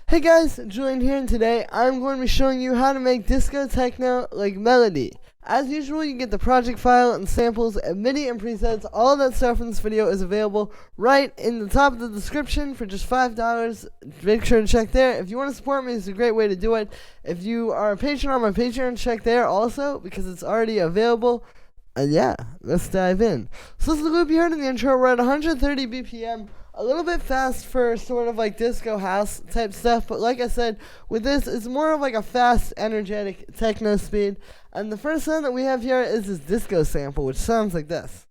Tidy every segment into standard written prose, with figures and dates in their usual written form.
Hey guys, Julian here, and today I'm going to be showing you how to make disco techno like Mella Dee. As usual, you get the project file and samples and MIDI and presets. All that stuff in this video is available right in the top of the description for just $5. Make sure to check there. If you want to support me, it's a great way to do it. If you are a patron on my Patreon, check there also because it's already available. And yeah, let's dive in. So this is the loop you heard in the intro. We're at 130 BPM. A little bit fast for sort of like disco house type stuff, but like I said, with this, it's more of like a fast, energetic techno speed. And the first sound that we have here is this disco sample, which sounds like this.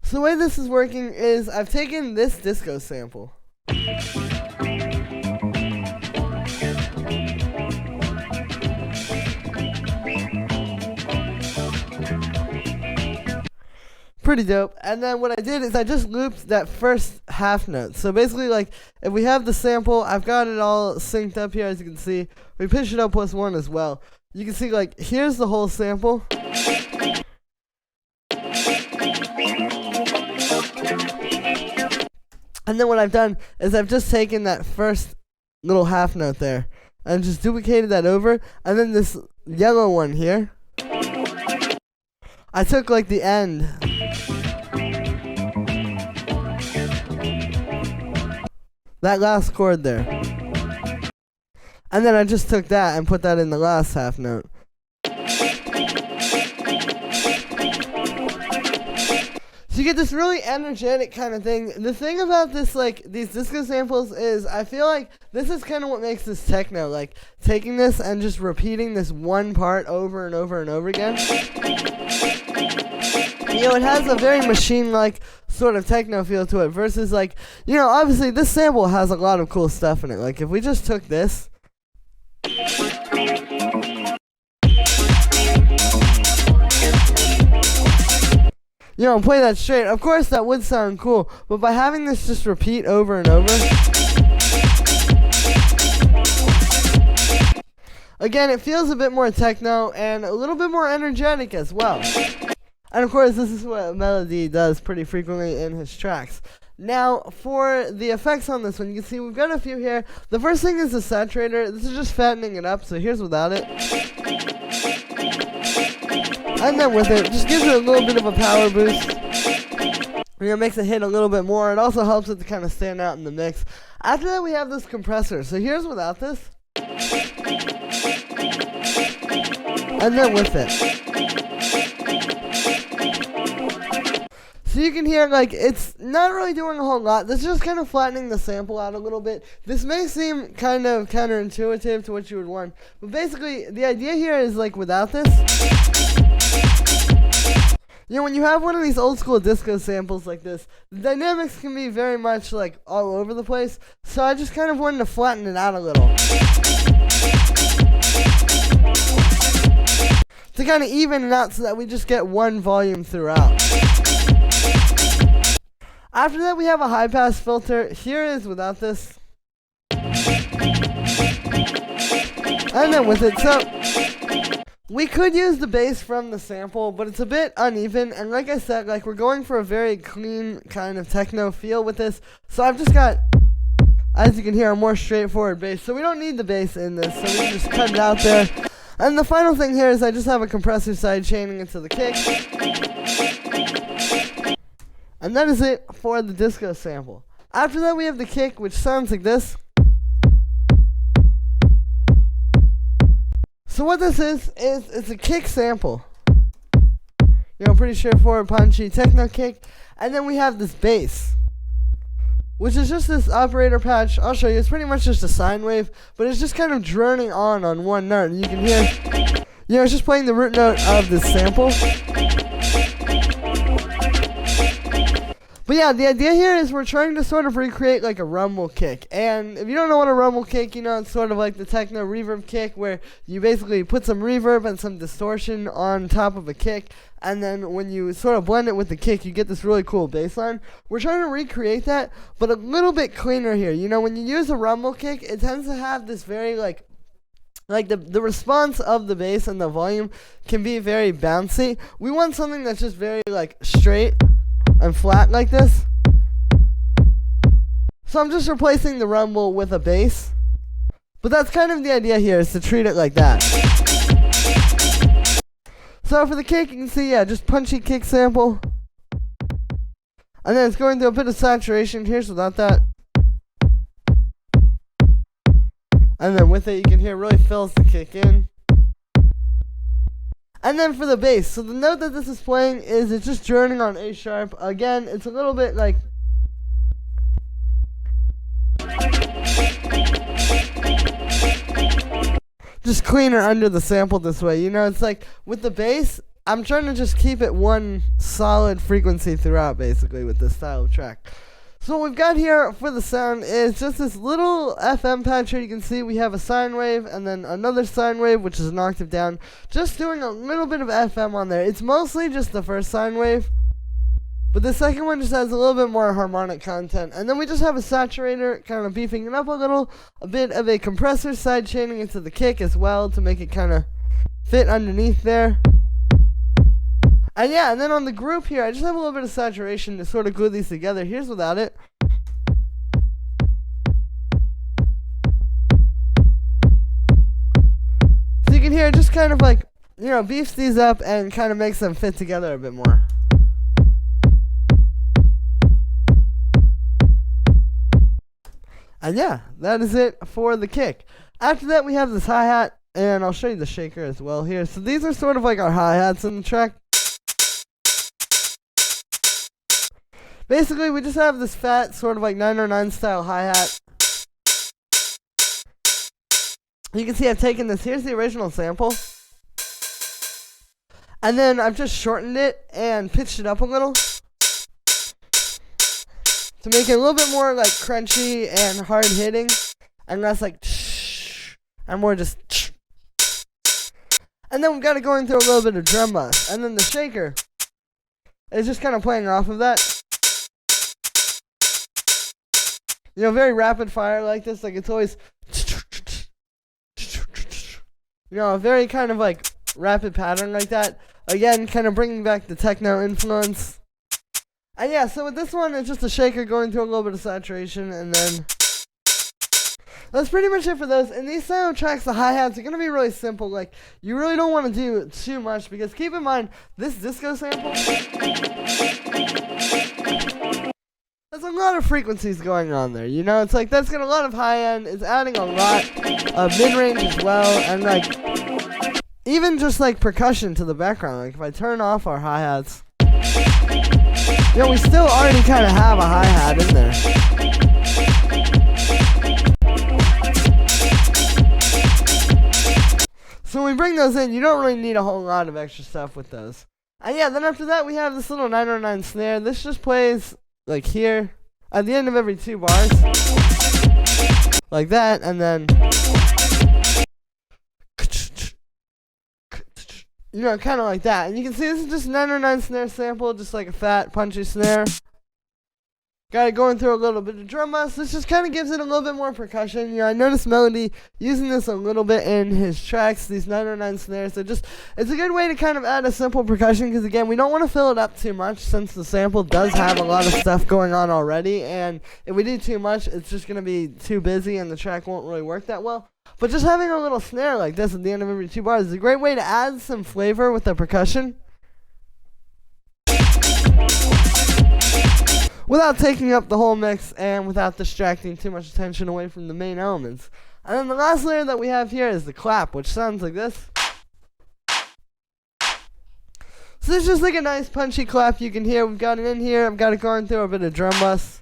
So the way this is working is I've taken this disco sample. Pretty dope. And then what I did is I just looped that first half note. So basically, like, if we have the sample, I've got it all synced up here, as you can see. We pitched it up +1 as well. You can see, like, here's the whole sample. And then what I've done is I've just taken that first little half note there and just duplicated that over. And then this yellow one here, I took, like, the end. That last chord there. And then I just took that and put that in the last half note. So you get this really energetic kind of thing. The thing about this, like, these disco samples is I feel like this is kind of what makes this techno. Like, taking this and just repeating this one part over and over and over again. You know, it has a very machine-like sort of techno feel to it versus, like, you know, obviously this sample has a lot of cool stuff in it. Like, if we just took this, you know, play that straight, of course that would sound cool, but by having this just repeat over and over, again, it feels a bit more techno and a little bit more energetic as well. And of course, this is what Mella Dee does pretty frequently in his tracks. Now, for the effects on this one, you can see we've got a few here. The first thing is the saturator. This is just fattening it up, so here's without it. And then with it, just gives it a little bit of a power boost. You know, makes it hit a little bit more. It also helps it to kind of stand out in the mix. After that, we have this compressor. So here's without this. And then with it. So you can hear, like, it's not really doing a whole lot. This is just kind of flattening the sample out a little bit. This may seem kind of counterintuitive to what you would want. But basically, the idea here is, like, without this, you know, when you have one of these old school disco samples like this, the dynamics can be very much, like, all over the place. So I just kind of wanted to flatten it out a little, to kind of even it out so that we just get one volume throughout. After that, we have a high-pass filter. Here is without this. And then with it. So, we could use the bass from the sample, but it's a bit uneven. And like I said, like, we're going for a very clean kind of techno feel with this. So I've just got, as you can hear, a more straightforward bass. So we don't need the bass in this, so we can just cut it out there. And the final thing here is I just have a compressor side chaining into the kick. And that is it for the disco sample. After that, we have the kick, which sounds like this. So what this is it's a kick sample. You know, pretty straightforward, punchy techno kick. And then we have this bass, which is just this operator patch. I'll show you. It's pretty much just a sine wave, but it's just kind of droning on one note. And you can hear, you know, it's just playing the root note of this sample. But yeah, the idea here is we're trying to sort of recreate like a rumble kick. And if you don't know what a rumble kick, you know, it's sort of like the techno reverb kick where you basically put some reverb and some distortion on top of a kick. And then when you sort of blend it with the kick, you get this really cool bass line. We're trying to recreate that, but a little bit cleaner here. You know, when you use a rumble kick, it tends to have this very like the response of the bass and the volume can be very bouncy. We want something that's just very like straight and flat like this. So I'm just replacing the rumble with a bass. But that's kind of the idea here, is to treat it like that. So for the kick, you can see, yeah, just punchy kick sample. And then it's going through a bit of saturation here, so without that. And then with it, you can hear it really fills the kick in. And then for the bass, so the note that this is playing is it's just droning on A sharp. Again, it's a little bit like just cleaner under the sample this way. You know, it's like with the bass, I'm trying to just keep it one solid frequency throughout, basically, with this style of track. So what we've got here for the sound is just this little FM patch here. You can see we have a sine wave and then another sine wave, which is an octave down. Just doing a little bit of FM on there. It's mostly just the first sine wave, but the second one just has a little bit more harmonic content. And then we just have a saturator, kind of beefing it up a little. A bit of a compressor side chaining into the kick as well to make it kind of fit underneath there. And yeah, and then on the group here, I just have a little bit of saturation to sort of glue these together. Here's without it. So you can hear it just kind of like, you know, beefs these up and kind of makes them fit together a bit more. And yeah, that is it for the kick. After that, we have this hi-hat, and I'll show you the shaker as well here. So these are sort of like our hi-hats in the track. Basically, we just have this fat, sort of like 909 style hi-hat. You can see I've taken this. Here's the original sample. And then I've just shortened it and pitched it up a little to make it a little bit more like crunchy and hard hitting, and less like and more just. And then we've got it going through a little bit of drum bus. And then the shaker is just kind of playing off of that. You know, very rapid fire like this, like it's always, you know, a very kind of like rapid pattern like that. Again, kind of bringing back the techno influence. And yeah, so with this one, it's just a shaker going through a little bit of saturation, and then that's pretty much it for those. In these style tracks, the hi-hats are going to be really simple. Like, you really don't want to do too much, because keep in mind, this disco sample, there's a lot of frequencies going on there, you know? It's like, that's got a lot of high-end, it's adding a lot of mid-range as well, and like, even just like percussion to the background. Like, if I turn off our hi-hats, you know, we still already kind of have a hi-hat in there. So when we bring those in, you don't really need a whole lot of extra stuff with those. And yeah, then after that, we have this little 909 snare. This just plays like here at the end of every 2 bars, like that, and then, you know, kind of like that. And you can see this is just a 909 snare sample, just like a fat, punchy snare. Got it going through a little bit of drum bus. This just kind of gives it a little bit more percussion. You know, I noticed Mella Dee using this a little bit in his tracks, these 909 snares. So just, it's a good way to kind of add a simple percussion, because again, we don't want to fill it up too much, since the sample does have a lot of stuff going on already. And if we do too much, it's just going to be too busy and the track won't really work that well. But just having a little snare like this at the end of every 2 bars is a great way to add some flavor with the percussion, without taking up the whole mix and without distracting too much attention away from the main elements. And then the last layer that we have here is the clap, which sounds like this. So this is just like a nice punchy clap you can hear. We've got it in here. I've got it going through a bit of drum bus.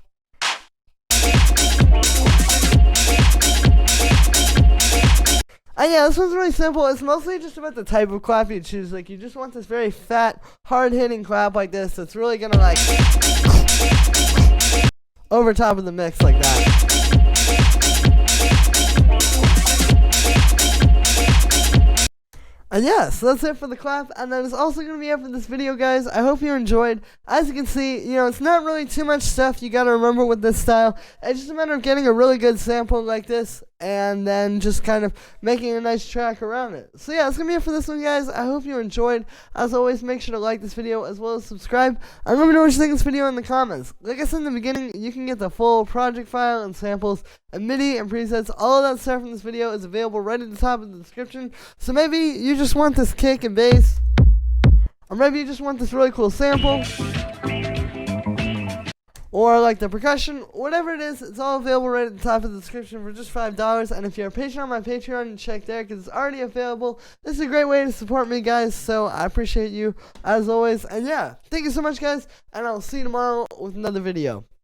And yeah, this one's really simple. It's mostly just about the type of clap you choose. Like, you just want this very fat, hard-hitting clap like this. That's really gonna like over top of the mix like that. And yeah, so that's it for the clap, and that is also going to be it for this video, guys. I hope you enjoyed. As you can see, you know, it's not really too much stuff you got to remember with this style. It's just a matter of getting a really good sample like this, and then just kind of making a nice track around it. So yeah, that's going to be it for this one, guys. I hope you enjoyed. As always, make sure to like this video as well as subscribe, and let me know what you think of this video in the comments. Like I said in the beginning, you can get the full project file and samples and MIDI and presets. All of that stuff in this video is available right at the top of the description. So maybe you just want this kick and bass, or maybe you just want this really cool sample, or like the percussion, whatever it is, it's all available right at the top of the description for just $5. And if you're a patron on my Patreon, check there because it's already available. This is a great way to support me, guys, so I appreciate you as always. And yeah, thank you so much, guys, and I'll see you tomorrow with another video.